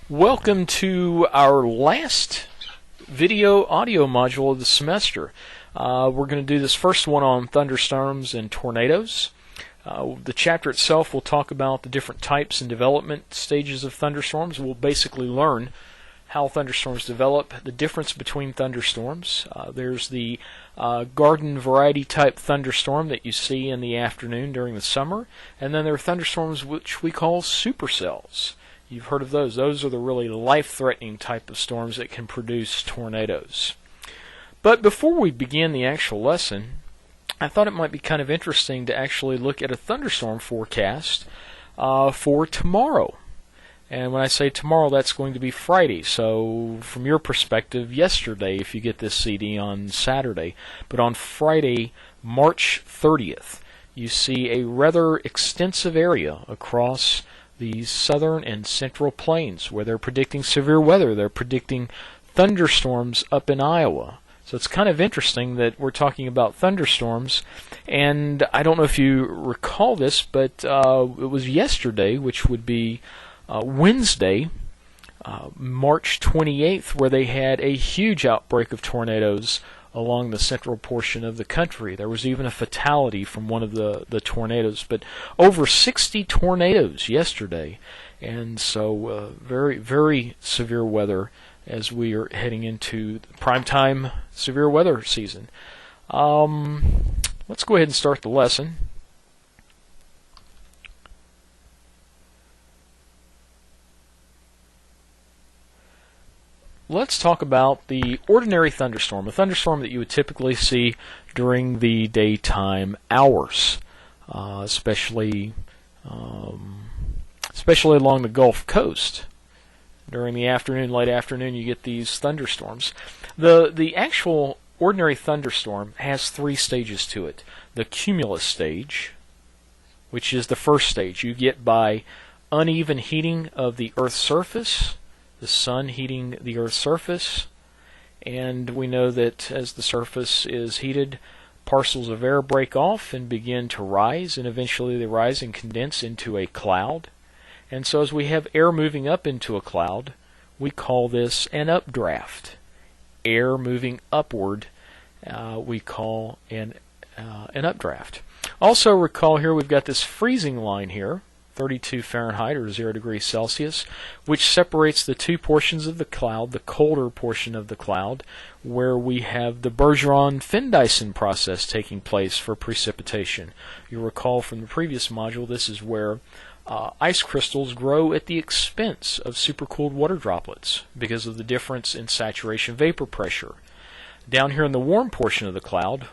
Welcome to our last video audio module of the semester. We're going to do this first one on thunderstorms and tornadoes. The chapter itself will talk about the different types and development stages of thunderstorms. We'll basically learn how thunderstorms develop, the difference between thunderstorms. There's the garden variety type thunderstorm that you see in the afternoon during the summer, and then there are thunderstorms which we call supercells. You've heard of those. Those are the really life-threatening type of storms that can produce tornadoes. But before we begin the actual lesson, I thought it might be kind of interesting to actually look at a thunderstorm forecast for tomorrow. And when I say tomorrow, that's going to be Friday. So from your perspective, yesterday, if you get this CD on Saturday. But on Friday, March 30th, you see a rather extensive area across the southern and central plains where they're predicting severe weather. They're predicting thunderstorms up in Iowa. So it's kind of interesting that we're talking about thunderstorms, and I don't know if you recall this, but it was yesterday, which would be Wednesday, March 28th, where they had a huge outbreak of tornadoes along the central portion of the country. There was even a fatality from one of the tornadoes, but over 60 tornadoes yesterday, and so very, very severe weather as we are heading into primetime severe weather season. Let's go ahead and start the lesson. Let's talk about the ordinary thunderstorm, a thunderstorm that you would typically see during the daytime hours, especially along the Gulf Coast. During the afternoon, late afternoon, you get these thunderstorms. The actual ordinary thunderstorm has three stages to it. The cumulus stage, which is the first stage you get by uneven heating of the Earth's surface, the sun heating the Earth's surface, and we know that as the surface is heated, parcels of air break off and begin to rise, and eventually they rise and condense into a cloud. And so as we have air moving up into a cloud, we call this an updraft. Air moving upward we call an updraft. Also recall here we've got this freezing line here, 32 Fahrenheit or 0 degrees Celsius, which separates the two portions of the cloud, the colder portion of the cloud, where we have the Bergeron-Findyson process taking place for precipitation. You'll recall from the previous module, this is where ice crystals grow at the expense of supercooled water droplets because of the difference in saturation vapor pressure. Down here in the warm portion of the cloud,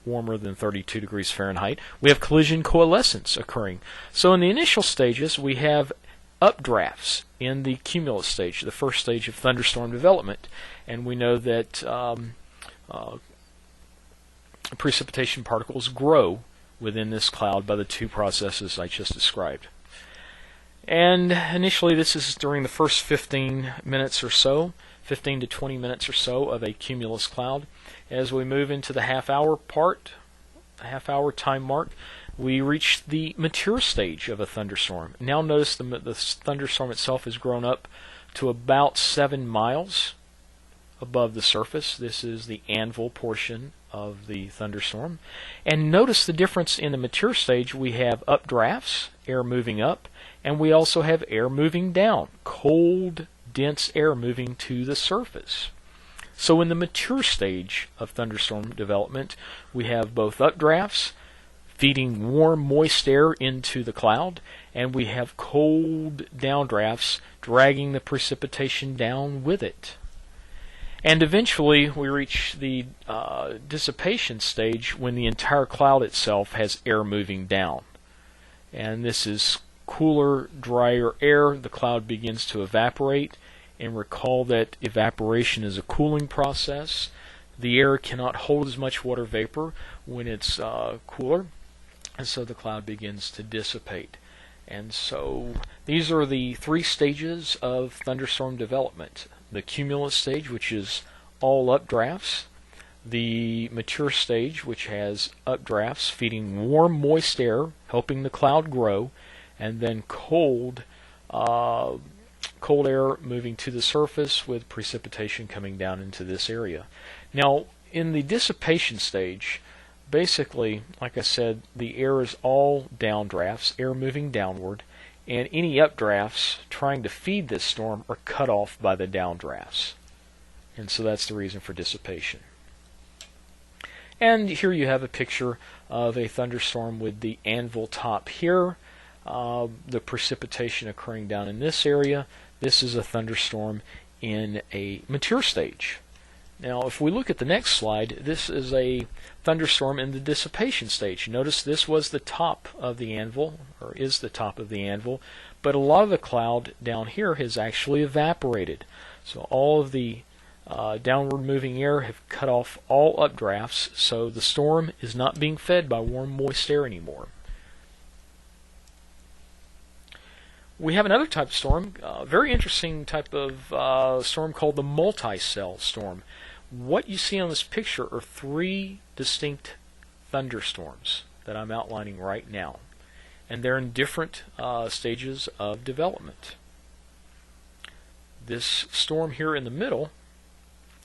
warmer than 32 degrees Fahrenheit, we have collision coalescence occurring. So in the initial stages, we have updrafts in the cumulus stage, the first stage of thunderstorm development. And we know that precipitation particles grow within this cloud by the two processes I just described. And initially this is during the first 15 minutes or so, 15 to 20 minutes or so of a cumulus cloud. As we move into the half-hour time mark, we reach the mature stage of a thunderstorm. Now notice the thunderstorm itself has grown up to about 7 miles above the surface. This is the anvil portion of the thunderstorm. And notice the difference in the mature stage. We have updrafts, air moving up, and we also have air moving down, cold, dense air moving to the surface. So in the mature stage of thunderstorm development, we have both updrafts feeding warm, moist air into the cloud, and we have cold downdrafts dragging the precipitation down with it. And eventually we reach the dissipation stage when the entire cloud itself has air moving down. And this is cooler, drier air. The cloud begins to evaporate. And recall that evaporation is a cooling process. The air cannot hold as much water vapor when it's cooler, and so the cloud begins to dissipate. And so these are the three stages of thunderstorm development. The cumulus stage, which is all updrafts. The mature stage, which has updrafts feeding warm, moist air, helping the cloud grow. And then cold cold air moving to the surface with precipitation coming down into this area. Now, in the dissipation stage, basically, like I said, the air is all downdrafts, air moving downward, and any updrafts trying to feed this storm are cut off by the downdrafts. And so that's the reason for dissipation. And here you have a picture of a thunderstorm with the anvil top here, the precipitation occurring down in this area. This is a thunderstorm in a mature stage. Now, if we look at the next slide, this is a thunderstorm in the dissipation stage. Notice this was the top of the anvil, or is the top of the anvil, but a lot of the cloud down here has actually evaporated. So all of the downward moving air have cut off all updrafts, so the storm is not being fed by warm, moist air anymore. We have another type of storm, very interesting type of storm called the Multicell Storm. What you see on this picture are three distinct thunderstorms that I'm outlining right now, and they're in different stages of development. This storm here in the middle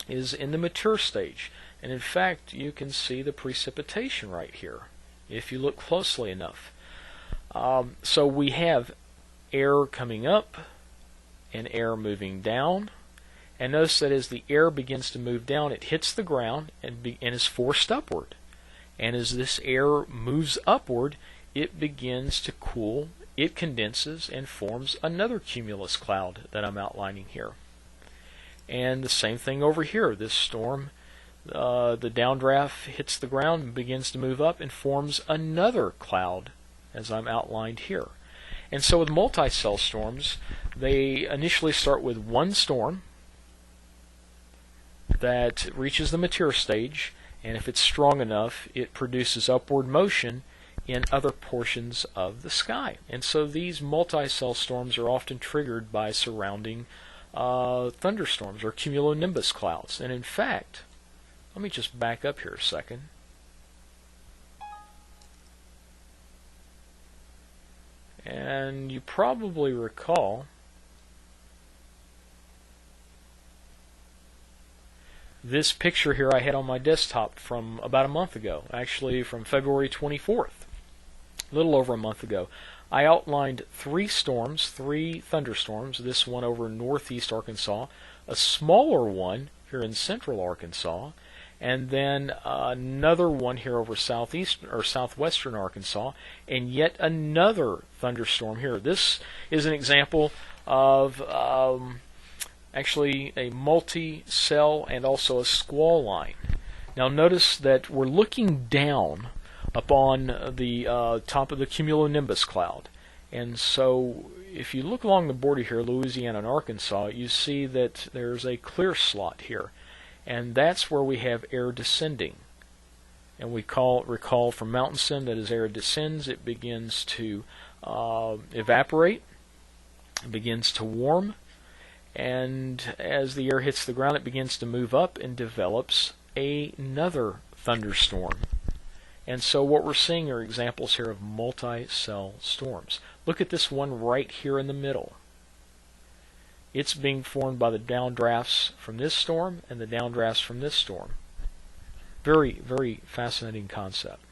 is in the mature stage, and in fact you can see the precipitation right here if you look closely enough. So we have air coming up and air moving down, and notice that as the air begins to move down, it hits the ground and is forced upward, and as this air moves upward, it begins to cool, it condenses and forms another cumulus cloud that I'm outlining here. And the same thing over here. This storm, the downdraft hits the ground and begins to move up and forms another cloud, as I'm outlined here. And so with multicell storms, they initially start with one storm that reaches the mature stage, and if it's strong enough, it produces upward motion in other portions of the sky. And so these multicell storms are often triggered by surrounding thunderstorms or cumulonimbus clouds. And in fact, let me just back up here a second. And you probably recall this picture here I had on my desktop from about a month ago, actually from February 24th, a little over a month ago. I outlined three thunderstorms, this one over northeast Arkansas, a smaller one here in central Arkansas, and then another one here over southeast or southwestern Arkansas, and yet another thunderstorm here. This is an example of actually a multi-cell and also a squall line. Now notice that we're looking down upon the top of the cumulonimbus cloud, and so if you look along the border here, Louisiana and Arkansas, you see that there's a clear slot here, and that's where we have air descending. And we recall from mountain sim that as air descends, it begins to evaporate, it begins to warm, and as the air hits the ground, it begins to move up and develops another thunderstorm. And so what we're seeing are examples here of multi-cell storms. Look at this one right here in the middle. It's being formed by the downdrafts from this storm and the downdrafts from this storm. Very, very fascinating concept.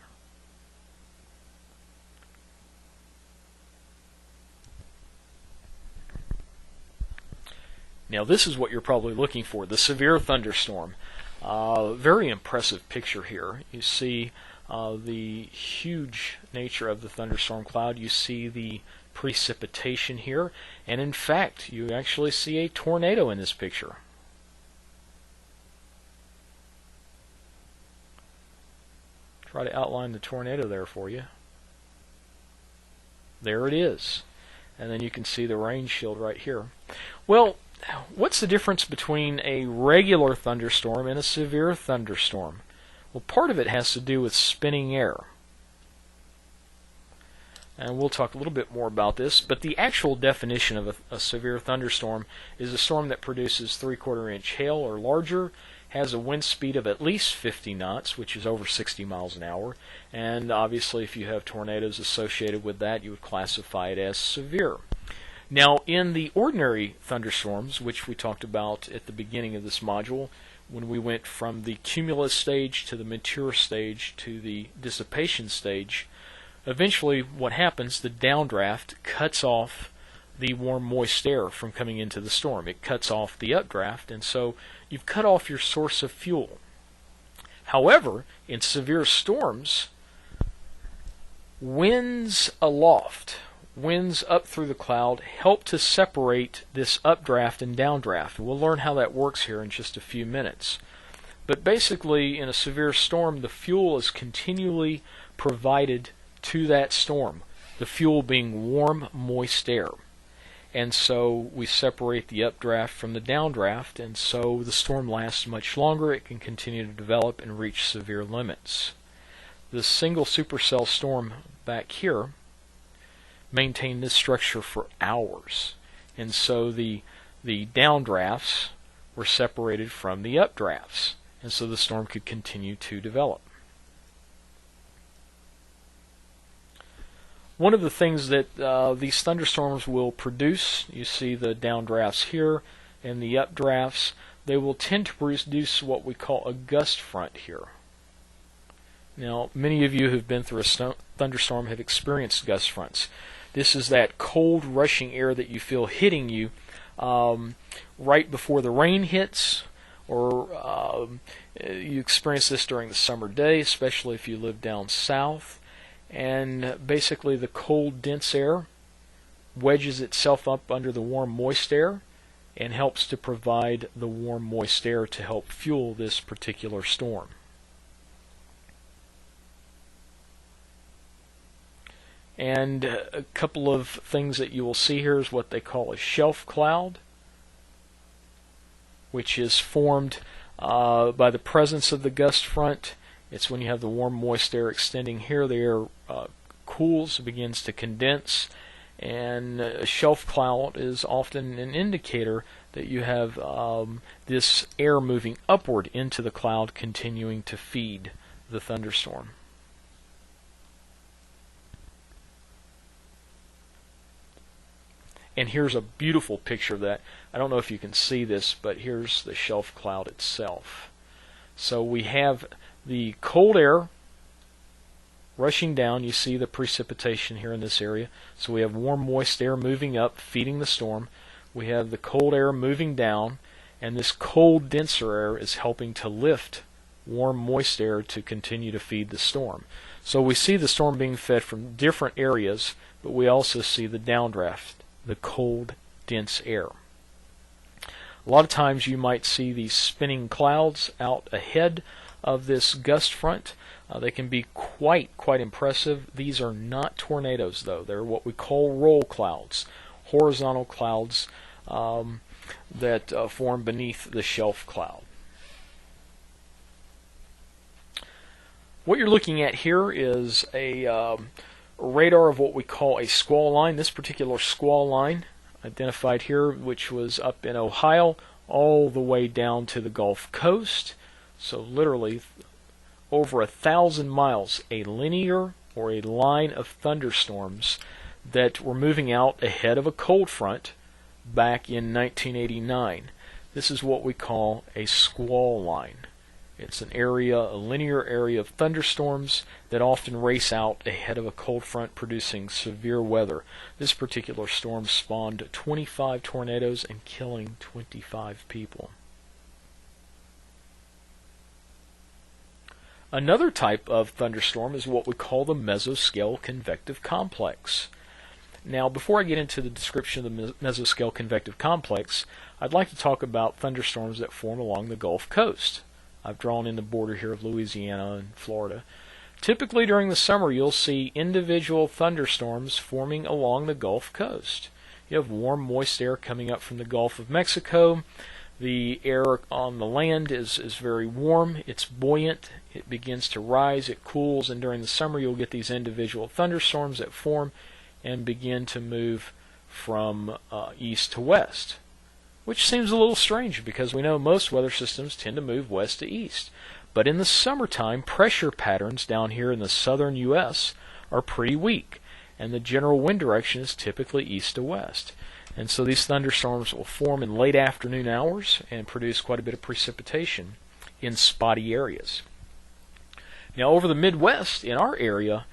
Now this is what you're probably looking for, the severe thunderstorm. Very impressive picture here. You see the huge nature of the thunderstorm cloud. You see the precipitation here, and in fact you actually see a tornado in this picture. Try to outline the tornado there for you. There it is. And then you can see the rain shield right here. Well, what's the difference between a regular thunderstorm and a severe thunderstorm? Well, part of it has to do with spinning air. And we'll talk a little bit more about this, but the actual definition of a severe thunderstorm is a storm that produces 3/4 inch hail or larger, has a wind speed of at least 50 knots, which is over 60 miles an hour, and obviously if you have tornadoes associated with that, you would classify it as severe. Now, in the ordinary thunderstorms, which we talked about at the beginning of this module, when we went from the cumulus stage to the mature stage to the dissipation stage, eventually what happens, the downdraft cuts off the warm moist air from coming into the storm. It cuts off the updraft, and so you've cut off your source of fuel. However, in severe storms, winds aloft, winds up through the cloud, help to separate this updraft and downdraft. We'll learn how that works here in just a few minutes. But basically, in a severe storm, the fuel is continually provided to that storm, the fuel being warm, moist air. And so we separate the updraft from the downdraft, and so the storm lasts much longer. It can continue to develop and reach severe limits. The single supercell storm back here maintained this structure for hours, and so the downdrafts were separated from the updrafts, and so the storm could continue to develop. One of the things that these thunderstorms will produce, you see the downdrafts here and the updrafts, they will tend to produce what we call a gust front here. Now, many of you who've been through a thunderstorm have experienced gust fronts. This is that cold, rushing air that you feel hitting you right before the rain hits, or you experience this during the summer day, especially if you live down south. And basically the cold, dense air wedges itself up under the warm, moist air and helps to provide the warm, moist air to help fuel this particular storm. And a couple of things that you will see here is what they call a shelf cloud, which is formed by the presence of the gust front. It's when you have the warm, moist air extending here, the air cools, begins to condense, and a shelf cloud is often an indicator that you have this air moving upward into the cloud, continuing to feed the thunderstorm. And here's a beautiful picture of that. I don't know if you can see this, but here's the shelf cloud itself. So we have the cold air rushing down. You see the precipitation here in this area. So we have warm, moist air moving up, feeding the storm. We have the cold air moving down, and this cold, denser air is helping to lift warm, moist air to continue to feed the storm. So we see the storm being fed from different areas, but we also see the downdraft, the cold, dense air. A lot of times you might see these spinning clouds out ahead of this gust front. They can be quite impressive. These are not tornadoes, though. They're what we call roll clouds, horizontal clouds that form beneath the shelf cloud. What you're looking at here is a radar of what we call a squall line. This particular squall line identified here, which was up in Ohio all the way down to the Gulf Coast. So literally over 1,000 miles, a linear or a line of thunderstorms that were moving out ahead of a cold front back in 1989. This is what we call a squall line. It's an area, a linear area of thunderstorms that often race out ahead of a cold front, producing severe weather. This particular storm spawned 25 tornadoes and killing 25 people. Another type of thunderstorm is what we call the mesoscale convective complex. Now, before I get into the description of the mesoscale convective complex, I'd like to talk about thunderstorms that form along the Gulf Coast. I've drawn in the border here of Louisiana and Florida. Typically during the summer you'll see individual thunderstorms forming along the Gulf Coast. You have warm, moist air coming up from the Gulf of Mexico. The air on the land is very warm, it's buoyant, it begins to rise, it cools, and during the summer you'll get these individual thunderstorms that form and begin to move from east to west. Which seems a little strange because we know most weather systems tend to move west to east. But in the summertime, pressure patterns down here in the southern U.S. are pretty weak, and the general wind direction is typically east to west. And so these thunderstorms will form in late afternoon hours and produce quite a bit of precipitation in spotty areas. Now over the Midwest, in our area,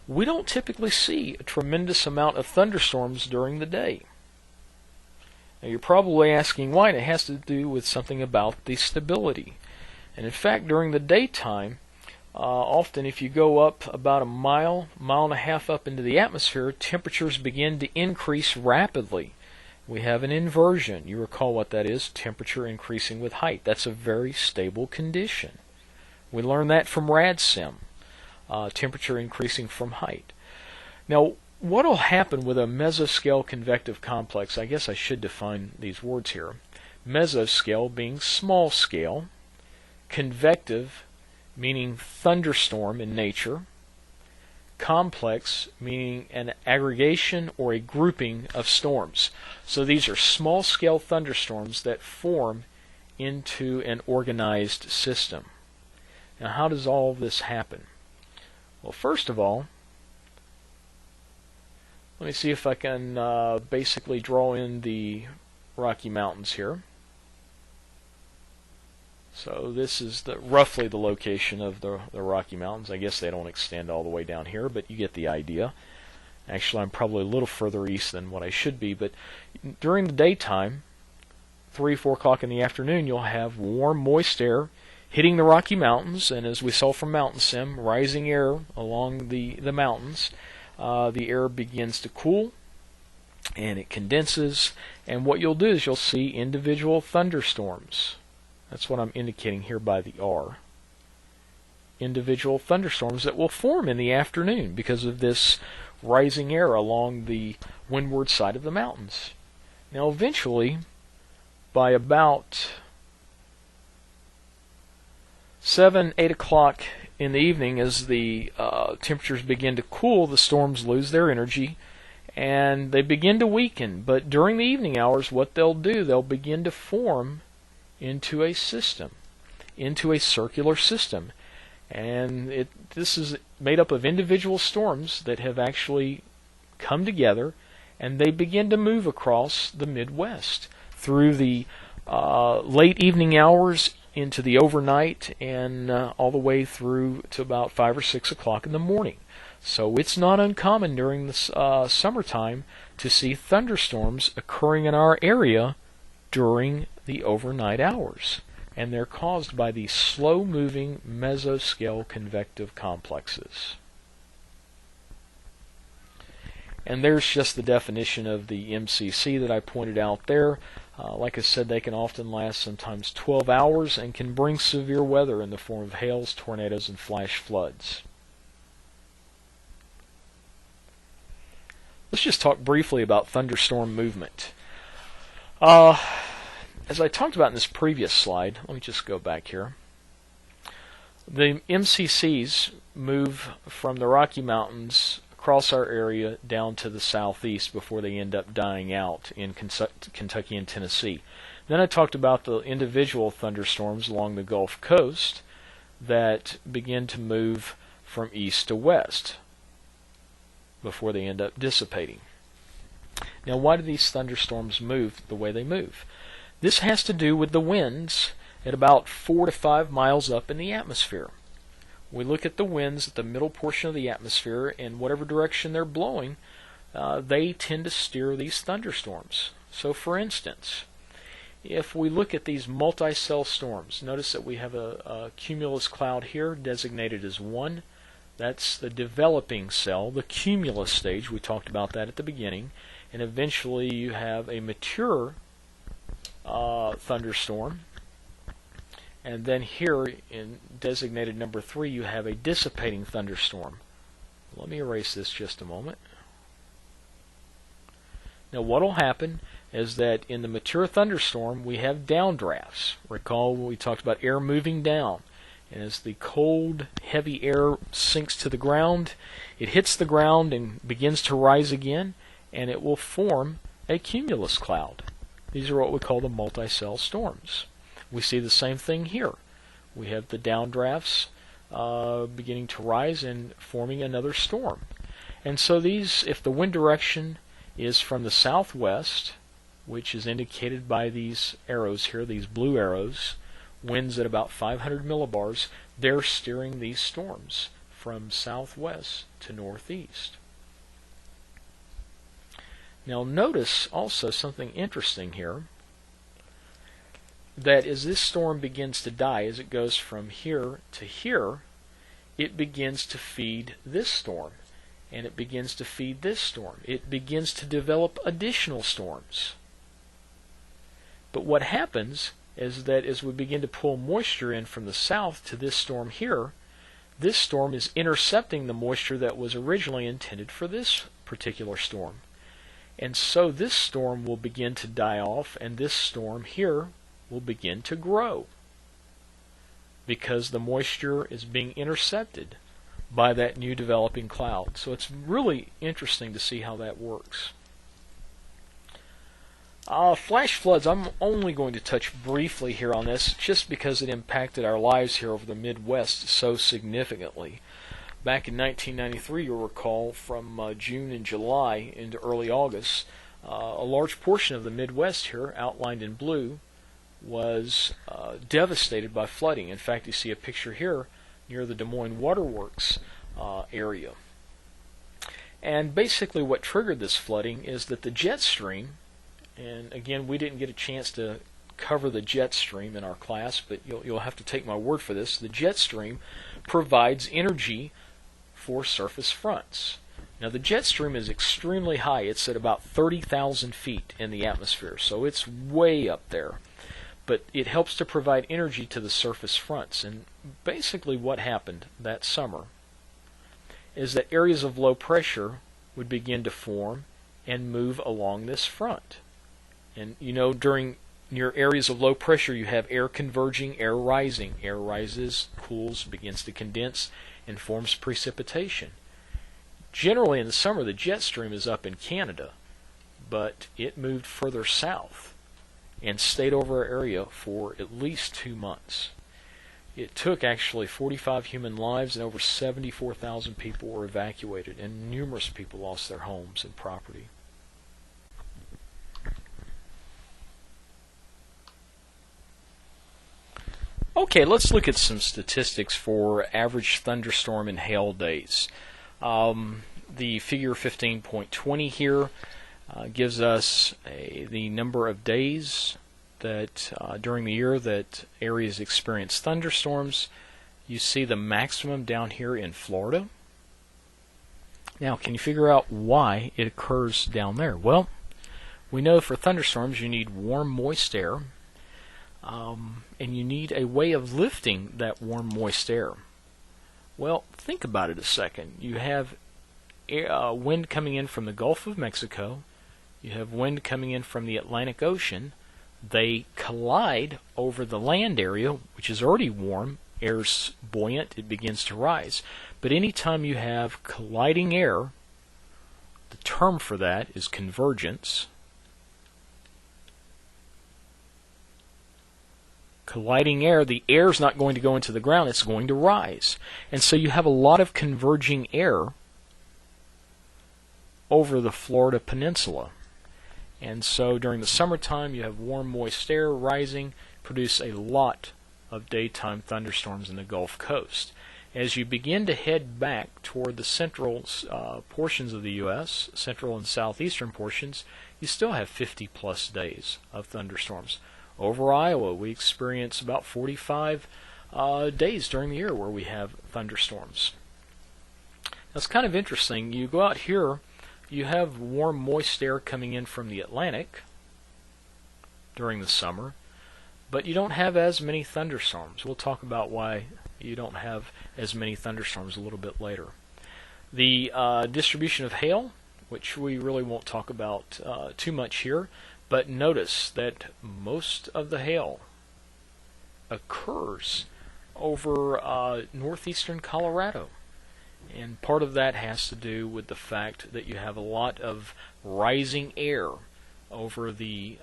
we don't typically see a tremendous amount of thunderstorms during the day. Now you're probably asking why, and it has to do with something about the stability. And in fact, during the daytime, often if you go up about a mile and a half up into the atmosphere, temperatures begin to increase rapidly. We have an inversion. You recall what that is, temperature increasing with height. That's a very stable condition. We learned that from RADSIM, temperature increasing from height. Now, what will happen with a mesoscale convective complex? I guess I should define these words here. Mesoscale being small scale, convective meaning thunderstorm in nature, complex meaning an aggregation or a grouping of storms. So these are small scale thunderstorms that form into an organized system. Now how does all this happen? Well, first of all, let me see if I can basically draw in the Rocky Mountains here. So this is roughly the location of the Rocky Mountains. I guess they don't extend all the way down here, but you get the idea. Actually, I'm probably a little further east than what I should be, but during the daytime, 3, 4 o'clock in the afternoon, you'll have warm, moist air hitting the Rocky Mountains, and as we saw from Mountain Sim, rising air along the mountains. The air begins to cool, and it condenses, and what you'll do is you'll see individual thunderstorms. That's what I'm indicating here by the R. Individual thunderstorms that will form in the afternoon because of this rising air along the windward side of the mountains. Now eventually, by about 7, 8 o'clock in the evening, as the temperatures begin to cool, the storms lose their energy and they begin to weaken. But during the evening hours, what they'll do, they'll begin to form into a system, into a circular system. And this is made up of individual storms that have actually come together, and they begin to move across the Midwest through the late evening hours into the overnight and all the way through to about 5 or 6 o'clock in the morning. So it's not uncommon during the summertime to see thunderstorms occurring in our area during the overnight hours. And they're caused by these slow-moving mesoscale convective complexes. And there's just the definition of the MCC that I pointed out there. Like I said, they can often last sometimes 12 hours and can bring severe weather in the form of hails, tornadoes, and flash floods. Let's just talk briefly about thunderstorm movement. As I talked about in this previous slide, let me just go back here. The MCCs move from the Rocky Mountains across our area down to the southeast before they end up dying out in Kentucky and Tennessee. Then I talked about the individual thunderstorms along the Gulf Coast that begin to move from east to west before they end up dissipating. Now, why do these thunderstorms move the way they move? This has to do with the winds at about 4 to 5 miles up in the atmosphere. We look at the winds at the middle portion of the atmosphere, and whatever direction they're blowing, they tend to steer these thunderstorms. So for instance, if we look at these multicell storms, notice that we have a cumulus cloud here designated as 1. That's the developing cell, the cumulus stage. We talked about that at the beginning. And eventually you have a mature thunderstorm. And then here in designated number 3 you have a dissipating thunderstorm. Let me erase this just a moment. Now what will happen is that in the mature thunderstorm we have downdrafts. Recall we talked about air moving down. And as the cold, heavy air sinks to the ground, it hits the ground and begins to rise again, and it will form a cumulus cloud. These are what we call the multicell storms. We see the same thing here. We have the downdrafts beginning to rise and forming another storm. And so these, if the wind direction is from the southwest which is indicated by these arrows here, these blue arrows, winds at about 500 millibars. They're steering these storms from southwest to northeast. Now notice also something interesting here, that as this storm begins to die, as it goes from here to here, it begins to feed this storm, and it begins to feed this storm. It begins to develop additional storms. But what happens is that as we begin to pull moisture in from the south to this storm here, this storm is intercepting the moisture that was originally intended for this particular storm. And so this storm will begin to die off, and this storm here will begin to grow, because the moisture is being intercepted by that new developing cloud. So it's really interesting to see how that works. Flash floods, I'm only going to touch briefly here on this, just because it impacted our lives here over the Midwest so significantly. Back in 1993, you'll recall, from June and July into early August, a large portion of the Midwest here, outlined in blue, was devastated by flooding. In fact, you see a picture here near the Des Moines Waterworks area. And basically what triggered this flooding is that the jet stream, and again, we didn't get a chance to cover the jet stream in our class, but you'll have to take my word for this. The jet stream provides energy for surface fronts. Now the jet stream is extremely high. It's at about 30,000 feet in the atmosphere, so it's way up there. But it helps to provide energy to the surface fronts. And basically what happened that summer is that areas of low pressure would begin to form and move along this front. And you know, during near areas of low pressure, you have air converging, air rising. Air rises, cools, begins to condense, and forms precipitation. Generally in the summer, the jet stream is up in Canada, but it moved further south and stayed over our area for at least 2 months. It took actually 45 human lives, and over 74,000 people were evacuated, and numerous people lost their homes and property. Okay, let's look at some statistics for average thunderstorm and hail days. The figure 15.20 here gives us the number of days that during the year that areas experience thunderstorms. You see the maximum down here in Florida. Now, can you figure out why it occurs down there? Well, we know for thunderstorms you need warm, moist air, and you need a way of lifting that warm, moist air. Well, think about it a second. You have wind coming in from the Gulf of Mexico. You have wind coming in from the Atlantic Ocean. They collide over the land area, which is already warm. Air's buoyant. It begins to rise. But anytime you have colliding air, the term for that is convergence. Colliding air, the air is not going to go into the ground, it's going to rise. And so you have a lot of converging air over the Florida peninsula. And so during the summertime you have warm, moist air rising, produce a lot of daytime thunderstorms in the Gulf Coast. As you begin to head back toward the central portions of the U.S., central and southeastern portions, you still have 50 plus days of thunderstorms. Over Iowa, we experience about 45 days during the year where we have thunderstorms. That's kind of interesting. You go out here, you have warm, moist air coming in from the Atlantic during the summer, but you don't have as many thunderstorms. We'll talk about why you don't have as many thunderstorms a little bit later. The distribution of hail, which we really won't talk about too much here, but notice that most of the hail occurs over northeastern Colorado. And part of that has to do with the fact that you have a lot of rising air over the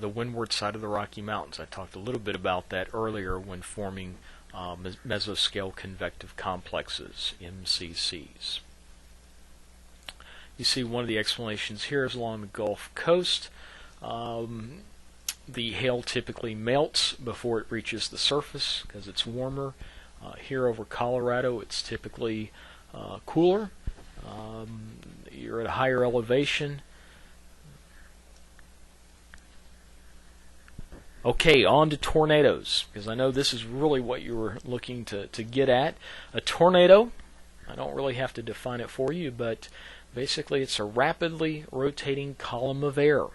windward side of the Rocky Mountains. I talked a little bit about that earlier when forming mesoscale convective complexes, MCCs. You see one of the explanations here is along the Gulf Coast. The hail typically melts before it reaches the surface because it's warmer. Here over Colorado, it's typically cooler. You're at a higher elevation. Okay, on to tornadoes, because I know this is really what you were looking to get at. A tornado, I don't really have to define it for you, but basically it's a rapidly rotating column of air.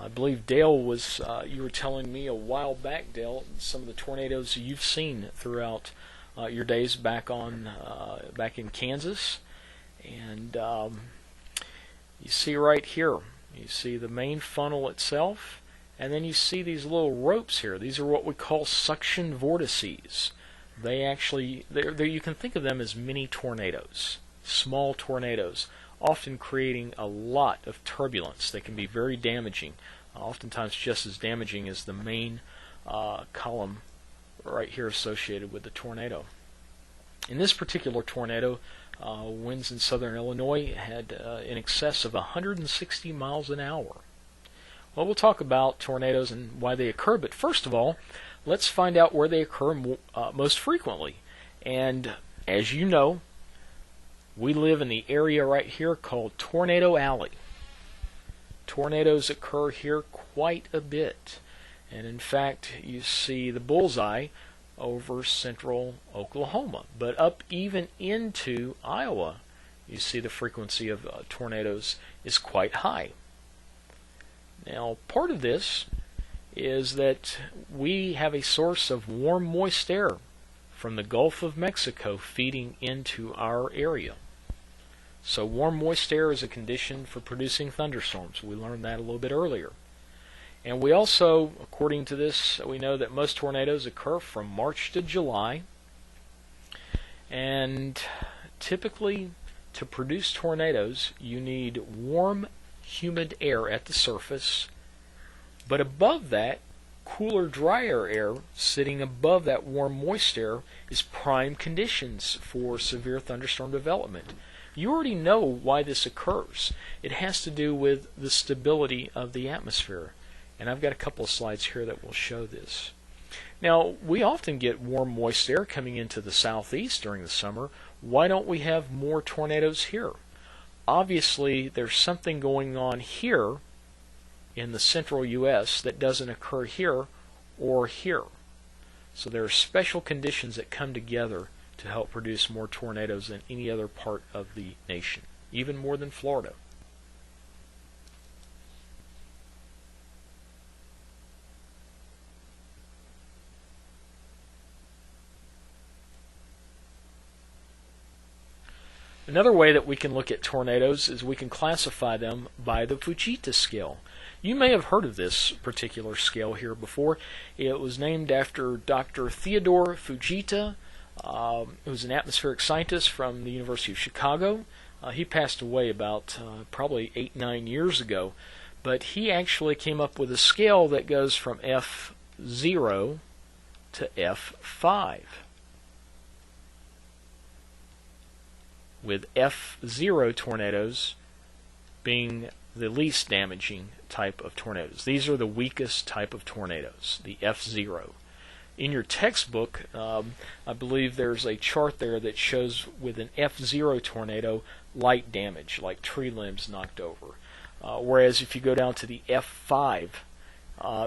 I believe Dale was, you were telling me a while back, Dale, some of the tornadoes you've seen throughout your days back in Kansas. And you see right here, you see the main funnel itself, and then you see these little ropes here. These are what we call suction vortices. They actually, you can think of them as mini tornadoes, small tornadoes, often creating a lot of turbulence that can be very damaging, oftentimes just as damaging as the main column right here associated with the tornado. In this particular tornado, winds in southern Illinois had in excess of 160 miles an hour. Well, we'll talk about tornadoes and why they occur, but first of all, let's find out where they occur most frequently. And as you know, we live in the area right here called Tornado Alley. Tornadoes occur here quite a bit. And in fact, you see the bullseye over central Oklahoma. But up even into Iowa, you see the frequency of tornadoes is quite high. Now, part of this is that we have a source of warm, moist air from the Gulf of Mexico feeding into our area. So warm, moist air is a condition for producing thunderstorms. We learned that a little bit earlier. And we also, according to this, we know that most tornadoes occur from March to July. And typically, to produce tornadoes, you need warm, humid air at the surface. But above that, cooler, drier air sitting above that warm, moist air is prime conditions for severe thunderstorm development. You already know why this occurs. It has to do with the stability of the atmosphere. And I've got a couple of slides here that will show this. Now, we often get warm, moist air coming into the southeast during the summer. Why don't we have more tornadoes here? Obviously, there's something going on here in the central U.S. that doesn't occur here or here. So there are special conditions that come together to help produce more tornadoes than any other part of the nation, even more than Florida. Another way that we can look at tornadoes is we can classify them by the Fujita scale. You may have heard of this particular scale here before. It was named after Dr. Theodore Fujita, who was an atmospheric scientist from the University of Chicago. He passed away about probably 8-9 years ago, but he actually came up with a scale that goes from F0 to F5. With F0 tornadoes being the least damaging type of tornadoes. These are the weakest type of tornadoes, the F0. In your textbook, I believe there's a chart there that shows with an F0 tornado light damage, like tree limbs knocked over. Whereas if you go down to the F5,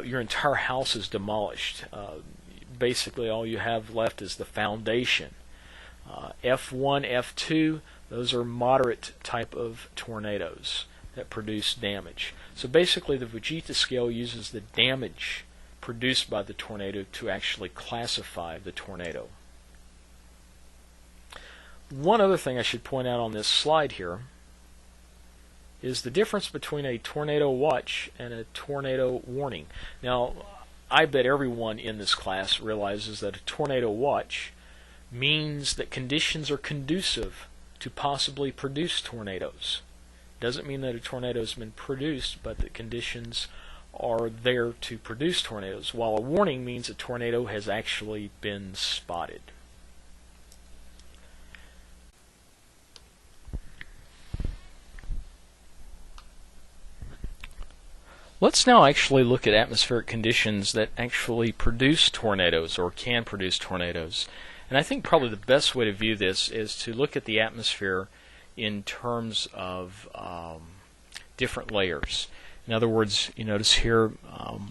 your entire house is demolished. Basically all you have left is the foundation. F1, F2, those are moderate type of tornadoes that produce damage. So basically the Fujita scale uses the damage produced by the tornado to actually classify the tornado. One other thing I should point out on this slide here is the difference between a tornado watch and a tornado warning. Now, I bet everyone in this class realizes that a tornado watch means that conditions are conducive to possibly produce tornadoes. Doesn't mean that a tornado has been produced, but that conditions are there to produce tornadoes, while a warning means a tornado has actually been spotted. Let's now actually look at atmospheric conditions that actually produce tornadoes or can produce tornadoes. And I think probably the best way to view this is to look at the atmosphere in terms of different layers. In other words, you notice here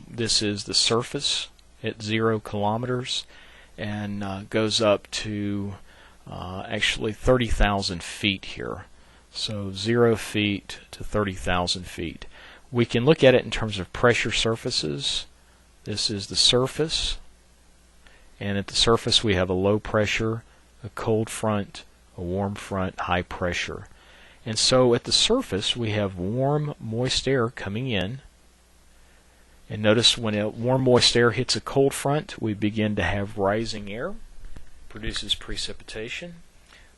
this is the surface at 0 kilometers and goes up to actually 30,000 feet here. So 0 feet to 30,000 feet. We can look at it in terms of pressure surfaces. This is the surface, and at the surface we have a low pressure, a cold front, a warm front, high pressure. And so at the surface we have warm, moist air coming in. And notice when a warm, moist air hits a cold front, we begin to have rising air, produces precipitation.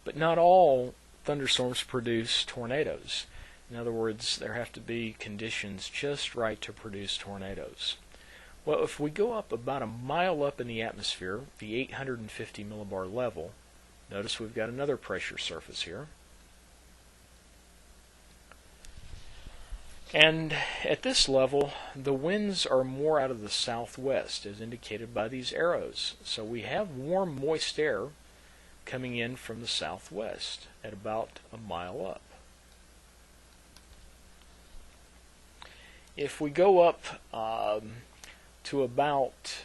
But not all thunderstorms produce tornadoes. In other words, there have to be conditions just right to produce tornadoes. Well, if we go up about a mile up in the atmosphere, the 850 millibar level, notice we've got another pressure surface here. And at this level, the winds are more out of the southwest, as indicated by these arrows. So we have warm, moist air coming in from the southwest at about a mile up. If we go up to about,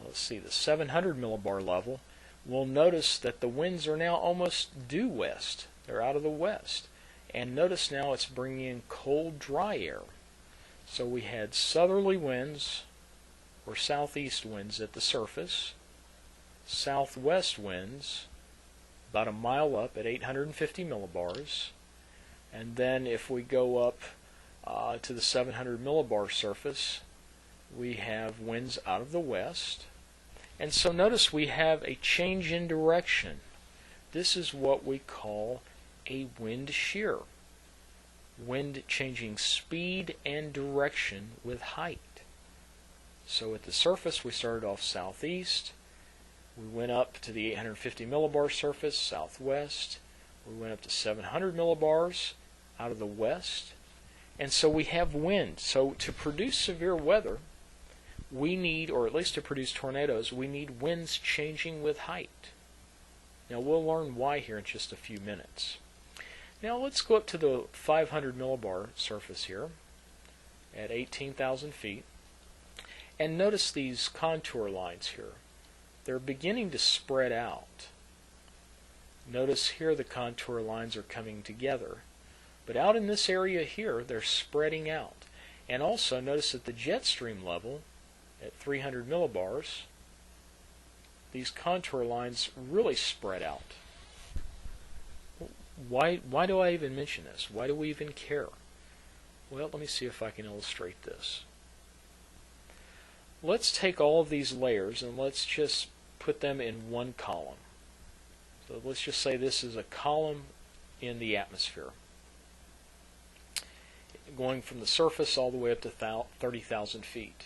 let's see, the 700 millibar level, we'll notice that the winds are now almost due west. They're out of the west. And notice now it's bringing in cold, dry air. So we had southerly winds, or southeast winds at the surface, southwest winds about a mile up at 850 millibars, and then if we go up to the 700 millibar surface, we have winds out of the west. And so notice we have a change in direction. This is what we call a wind shear. Wind changing speed and direction with height. So at the surface we started off southeast, we went up to the 850 millibar surface southwest, we went up to 700 millibars out of the west, and so we have wind. So to produce severe weather, we need, or at least to produce tornadoes, we need winds changing with height. Now we'll learn why here in just a few minutes. Now let's go up to the 500 millibar surface here at 18,000 feet, and notice these contour lines here. They're beginning to spread out. Notice here the contour lines are coming together, but out in this area here they're spreading out. And also notice at the jet stream level at 300 millibars, these contour lines really spread out. Why do I even mention this? Why do we even care? Well, let me see if I can illustrate this. Let's take all of these layers and let's just put them in one column. So let's just say this is a column in the atmosphere, going from the surface all the way up to 30,000 feet.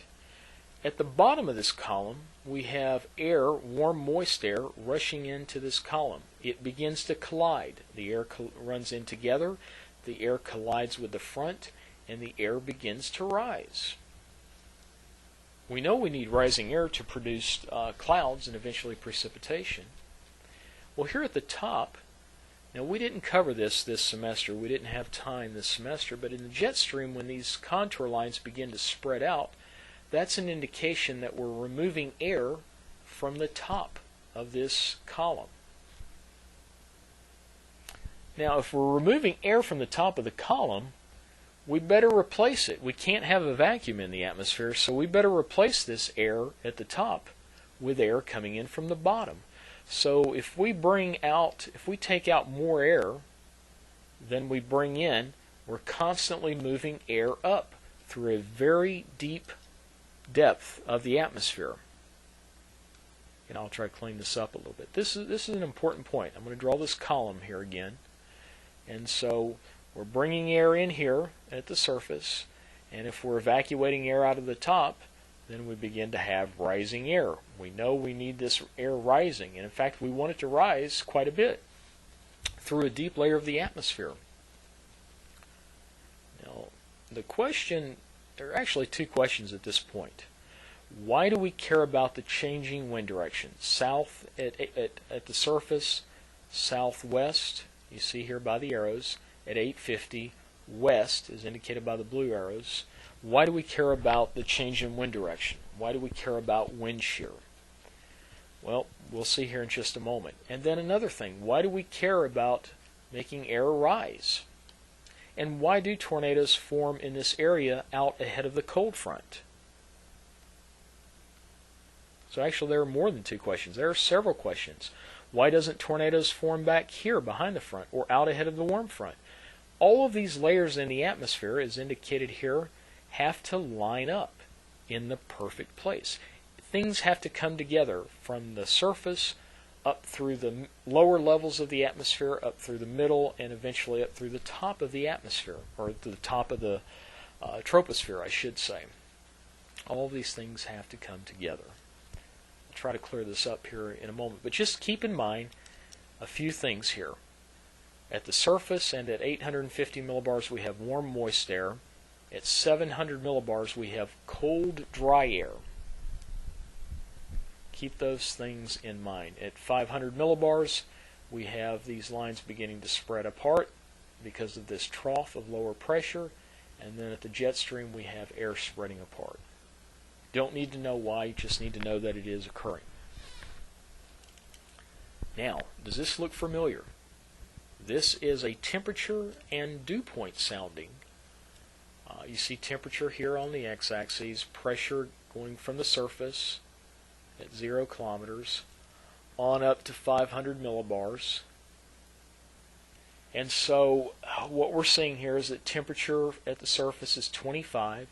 At the bottom of this column, we have air, warm, moist air, rushing into this column. It begins to collide. The air runs in together, the air collides with the front, and the air begins to rise. We know we need rising air to produce clouds and eventually precipitation. Well, here at the top, now we didn't cover this semester. We didn't have time this semester, but in the jet stream, when these contour lines begin to spread out, that's an indication that we're removing air from the top of this column. Now, if we're removing air from the top of the column, we better replace it. We can't have a vacuum in the atmosphere, so we better replace this air at the top with air coming in from the bottom. So if we take out more air than we bring in, we're constantly moving air up through a very deep depth of the atmosphere. And I'll try to clean this up a little bit. This is an important point. I'm going to draw this column here again. And so we're bringing air in here at the surface, and if we're evacuating air out of the top, then we begin to have rising air. We know we need this air rising, and in fact we want it to rise quite a bit through a deep layer of the atmosphere. Now, the question there are actually two questions at this point. Why do we care about the changing wind direction? South at the surface, southwest, you see here by the arrows, at 850, west is indicated by the blue arrows. Why do we care about the change in wind direction? Why do we care about wind shear? Well, we'll see here in just a moment. And then another thing, why do we care about making air rise? And why do tornadoes form in this area out ahead of the cold front? So actually there are more than two questions. There are several questions. Why doesn't tornadoes form back here behind the front or out ahead of the warm front? All of these layers in the atmosphere, as indicated here, have to line up in the perfect place. Things have to come together from the surface up through the lower levels of the atmosphere, up through the middle, and eventually up through the top of the atmosphere, or to the top of the troposphere, I should say. All of these things have to come together. I'll try to clear this up here in a moment, but just keep in mind a few things here. At the surface and at 850 millibars we have warm, moist air. At 700 millibars we have cold, dry air. Keep those things in mind. At 500 millibars, we have these lines beginning to spread apart because of this trough of lower pressure, and then at the jet stream we have air spreading apart. Don't need to know why, you just need to know that it is occurring. Now, does this look familiar? This is a temperature and dew point sounding. You see temperature here on the x-axis, pressure going from the surface at 0 kilometers on up to 500 millibars. And so what we're seeing here is that temperature at the surface is 25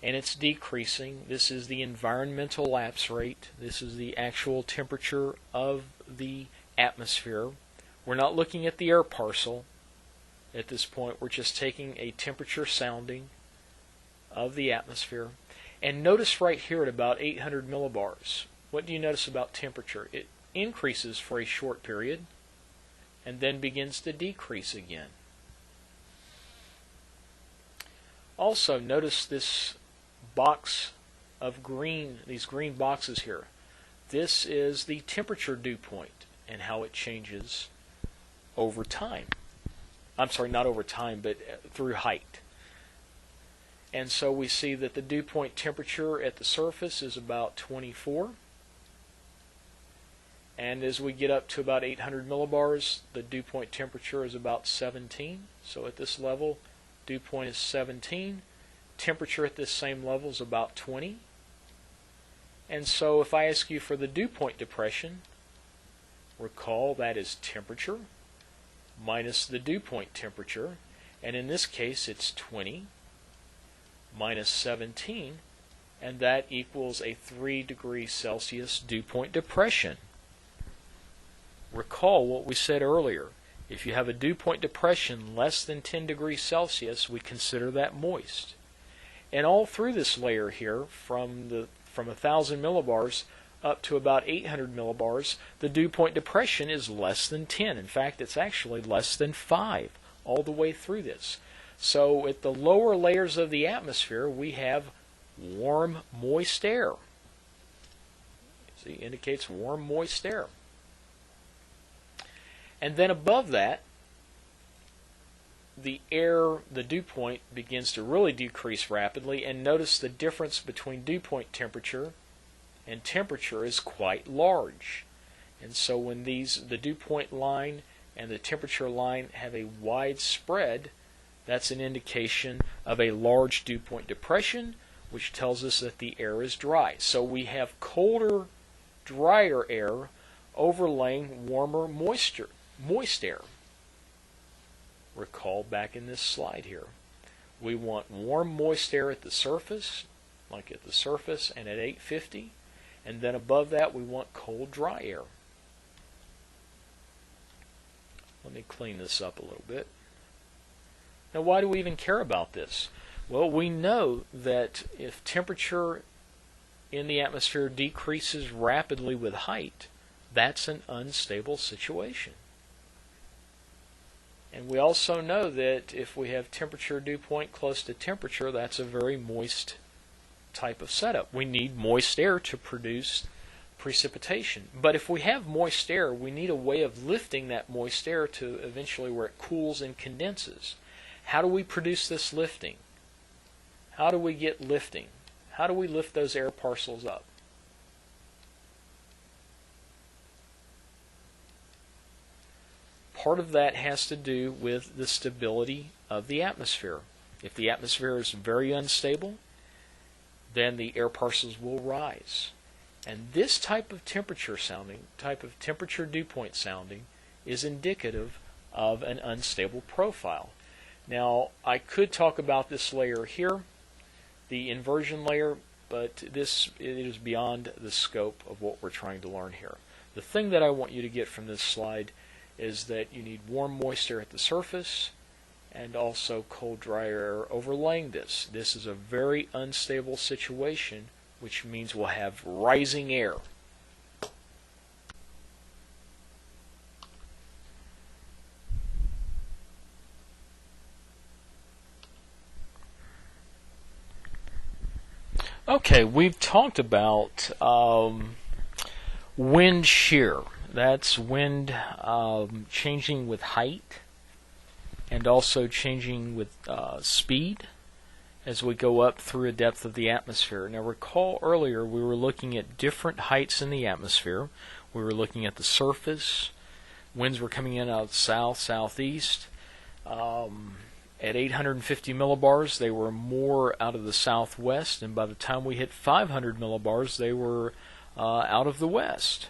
and it's decreasing. This is the environmental lapse rate. This is the actual temperature of the atmosphere. We're not looking at the air parcel at this point. We're just taking a temperature sounding of the atmosphere. And notice right here at about 800 millibars, what do you notice about temperature? It increases for a short period and then begins to decrease again. Also, notice this box of green, these green boxes here. This is the temperature dew point and how it changes over time. I'm sorry, not over time, but through height. And so we see that the dew point temperature at the surface is about 24. And as we get up to about 800 millibars, the dew point temperature is about 17. So at this level, dew point is 17. Temperature at this same level is about 20. And so if I ask you for the dew point depression, recall that is temperature minus the dew point temperature. And in this case, it's 20 minus 17, and that equals a 3 degrees Celsius dew point depression. Recall what we said earlier. If you have a dew point depression less than 10 degrees Celsius, we consider that moist. And all through this layer here, from 1,000 millibars up to about 800 millibars, the dew point depression is less than 10. In fact, it's actually less than 5 all the way through this. So at the lower layers of the atmosphere, we have warm, moist air. See, indicates warm, moist air. And then above that, the air, the dew point, begins to really decrease rapidly, and notice the difference between dew point temperature and temperature is quite large. And so when the dew point line and the temperature line have a wide spread, that's an indication of a large dew point depression, which tells us that the air is dry. So we have colder, drier air overlaying warmer, moist air. Recall back in this slide here. We want warm, moist air at the surface, like at the surface and at 850, and then above that we want cold, dry air. Let me clean this up a little bit. Now, why do we even care about this? Well, we know that if temperature in the atmosphere decreases rapidly with height, that's an unstable situation. And we also know that if we have temperature dew point close to temperature, that's a very moist type of setup. We need moist air to produce precipitation. But if we have moist air, we need a way of lifting that moist air to eventually where it cools and condenses. How do we produce this lifting? How do we get lifting? How do we lift those air parcels up? Part of that has to do with the stability of the atmosphere. If the atmosphere is very unstable, then the air parcels will rise. And this type of temperature sounding, type of temperature dew point sounding, is indicative of an unstable profile. Now, I could talk about this layer here, the inversion layer, but it is beyond the scope of what we're trying to learn here. The thing that I want you to get from this slide is that you need warm moisture at the surface and also cold dry air overlaying this. This is a very unstable situation, which means we'll have rising air. Okay, we've talked about wind shear. That's wind changing with height and also changing with speed as we go up through a depth of the atmosphere. Now recall earlier we were looking at different heights in the atmosphere. We were looking at the surface. Winds were coming in out of the south, southeast. At 850 millibars, they were more out of the southwest, and by the time we hit 500 millibars, they were out of the west.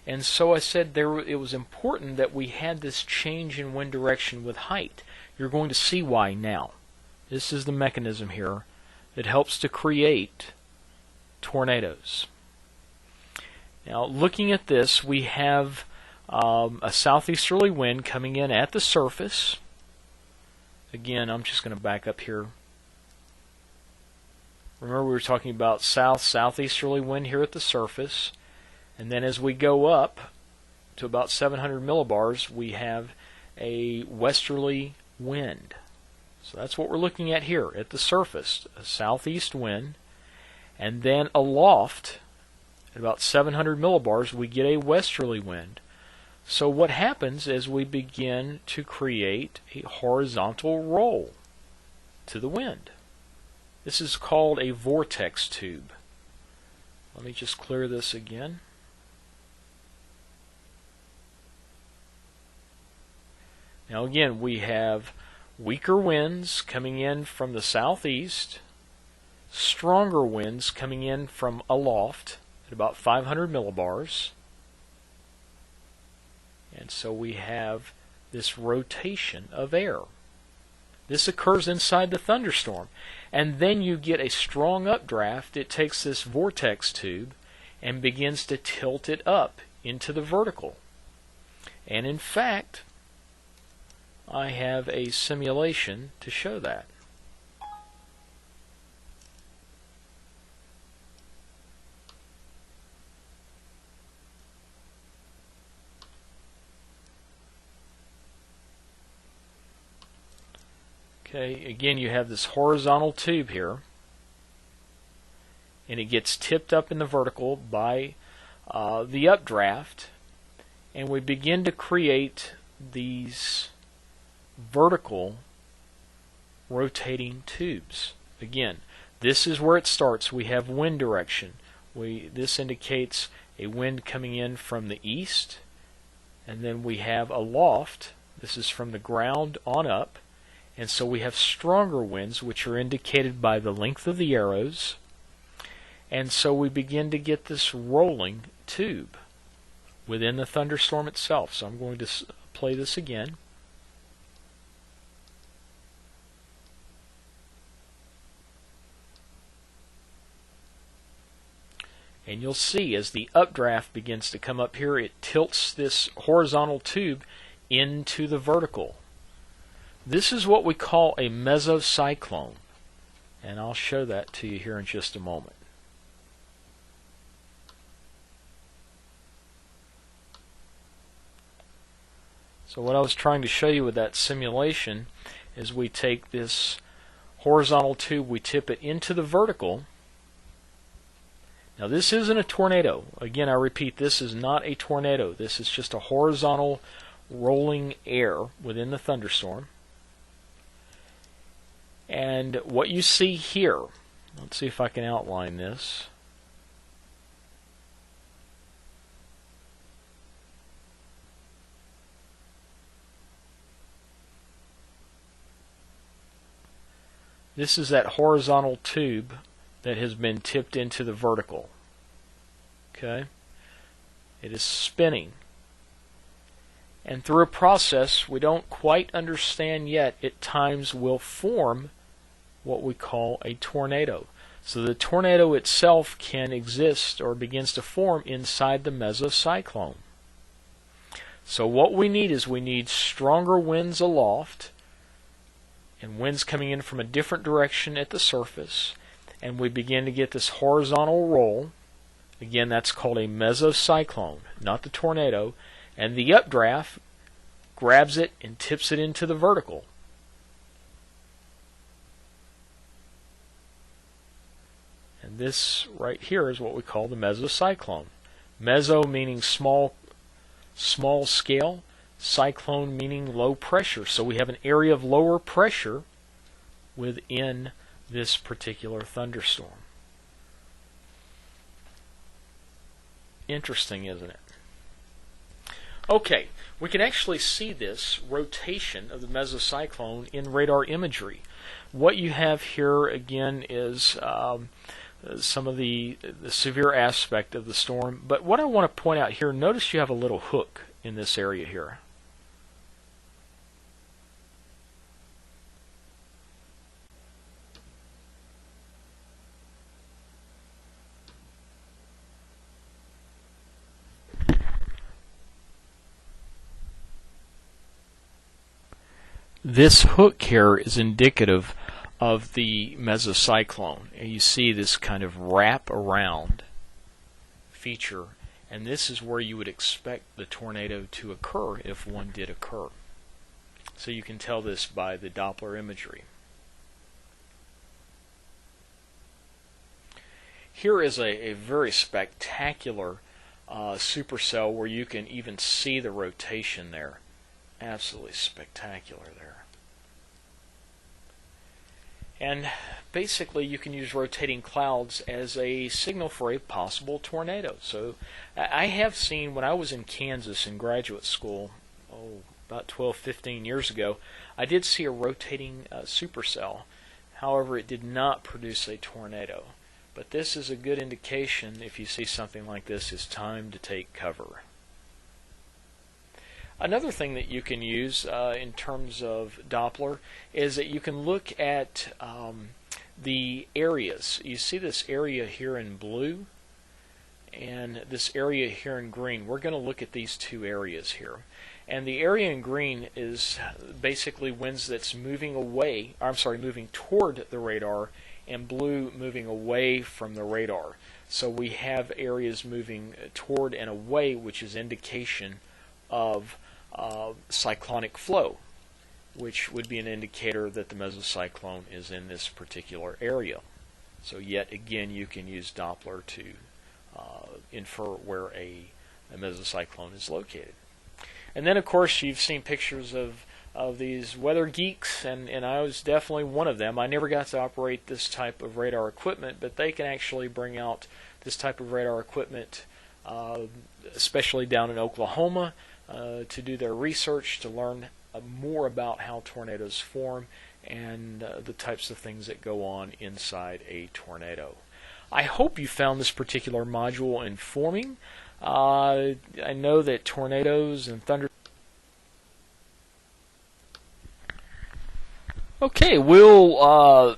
And so I said it was important that we had this change in wind direction with height. You're going to see why now. This is the mechanism here that helps to create tornadoes. Now, looking at this, we have a southeasterly wind coming in at the surface. Again, I'm just going to back up here. Remember, we were talking about southeasterly wind here at the surface. And then as we go up to about 700 millibars, we have a westerly wind. So that's what we're looking at here at the surface, a southeast wind. And then aloft, at about 700 millibars, we get a westerly wind. So what happens is we begin to create a horizontal roll to the wind. This is called a vortex tube. Let me just clear this again. Now again, we have weaker winds coming in from the southeast, stronger winds coming in from aloft at about 500 millibars. And so we have this rotation of air. This occurs inside the thunderstorm. And then you get a strong updraft. It takes this vortex tube and begins to tilt it up into the vertical. And in fact, I have a simulation to show that. Okay, again you have this horizontal tube here, and it gets tipped up in the vertical by the updraft, and we begin to create these vertical rotating tubes. Again, this is where it starts. We have wind direction. This indicates a wind coming in from the east, and then we have aloft. This is from the ground on up. And so we have stronger winds, which are indicated by the length of the arrows. And so we begin to get this rolling tube within the thunderstorm itself. So I'm going to play this again. And you'll see as the updraft begins to come up here, it tilts this horizontal tube into the vertical. This is what we call a mesocyclone, and I'll show that to you here in just a moment. So what I was trying to show you with that simulation is we take this horizontal tube, we tip it into the vertical. Now this isn't a tornado. Again, I repeat, this is not a tornado. This is just a horizontal rolling air within the thunderstorm. And what you see here, let's see if I can outline this. This is that horizontal tube that has been tipped into the vertical. Okay? It is spinning. And through a process we don't quite understand yet, at times will form what we call a tornado. So the tornado itself can exist or begins to form inside the mesocyclone. So what we need is we need stronger winds aloft and winds coming in from a different direction at the surface, and we begin to get this horizontal roll. Again, that's called a mesocyclone, not the tornado, and the updraft grabs it and tips it into the vertical. And this right here is what we call the mesocyclone. Meso meaning small scale, cyclone meaning low pressure. So we have an area of lower pressure within this particular thunderstorm. Interesting, isn't it? Okay, we can actually see this rotation of the mesocyclone in radar imagery. What you have here again is some of the severe aspect of the storm, but what I want to point out here, notice you have a little hook in this area here. This hook here is indicative of the mesocyclone. And you see this kind of wrap around feature, and this is where you would expect the tornado to occur if one did occur. So you can tell this by the Doppler imagery. Here is a very spectacular supercell where you can even see the rotation there. Absolutely spectacular there. And basically you can use rotating clouds as a signal for a possible tornado. So I have seen, when I was in Kansas in graduate school, about 12-15 years ago, I did see a rotating supercell. However, it did not produce a tornado. But this is a good indication, if you see something like this, it's time to take cover. Another thing that you can use in terms of Doppler is that you can look at the areas. You see this area here in blue and this area here in green. We're going to look at these two areas here. And the area in green is basically winds that's moving away, moving toward the radar, and blue moving away from the radar. So we have areas moving toward and away, which is indication of cyclonic flow, which would be an indicator that the mesocyclone is in this particular area. So yet again, you can use Doppler to infer where a mesocyclone is located. And then of course you've seen pictures of these weather geeks, and I was definitely one of them. I never got to operate this type of radar equipment, but they can actually bring out this type of radar equipment, especially down in Oklahoma, to do their research, to learn more about how tornadoes form and the types of things that go on inside a tornado. I hope you found this particular module informing. I know that tornadoes and thunder. Okay, we'll